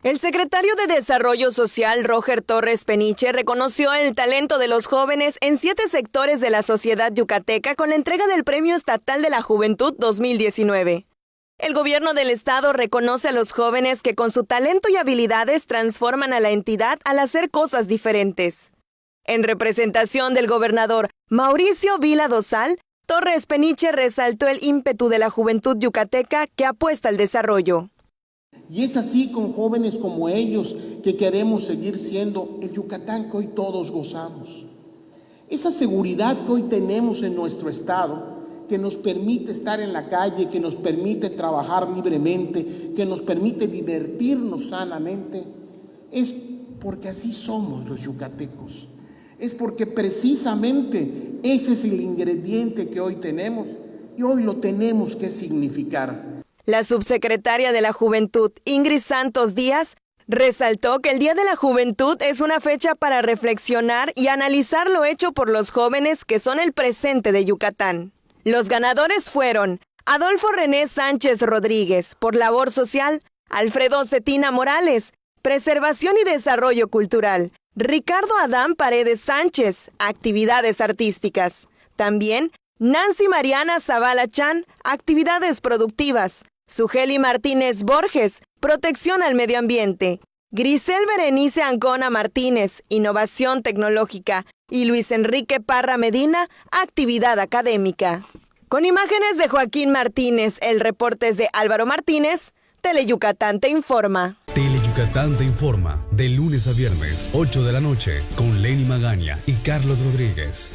El secretario de Desarrollo Social, Roger Torres Peniche, reconoció el talento de los jóvenes en 7 sectores de la sociedad yucateca con la entrega del Premio Estatal de la Juventud 2019. El gobierno del estado reconoce a los jóvenes que con su talento y habilidades transforman a la entidad al hacer cosas diferentes. En representación del gobernador Mauricio Vila Dosal, Torres Peniche resaltó el ímpetu de la juventud yucateca que apuesta al desarrollo. Y es así con jóvenes como ellos que queremos seguir siendo el Yucatán que hoy todos gozamos. Esa seguridad que hoy tenemos en nuestro estado, que nos permite estar en la calle, que nos permite trabajar libremente, que nos permite divertirnos sanamente, es porque así somos los yucatecos. Es porque precisamente ese es el ingrediente que hoy tenemos y hoy lo tenemos que significar. La subsecretaria de la Juventud, Ingrid Santos Díaz, resaltó que el Día de la Juventud es una fecha para reflexionar y analizar lo hecho por los jóvenes que son el presente de Yucatán. Los ganadores fueron Adolfo René Sánchez Rodríguez, por labor social, Alfredo Cetina Morales, preservación y desarrollo cultural, Ricardo Adán Paredes Sánchez, actividades artísticas. También Nancy Mariana Zavala Chan, actividades productivas. Sugeli Martínez Borges, protección al medio ambiente. Grisel Berenice Ancona Martínez, innovación tecnológica. Y Luis Enrique Parra Medina, actividad académica. Con imágenes de Joaquín Martínez, el reporte es de Álvaro Martínez, Teleyucatán te informa. Teleyucatán te informa, de lunes a viernes, 8 de la noche, con Lenny Magaña y Carlos Rodríguez.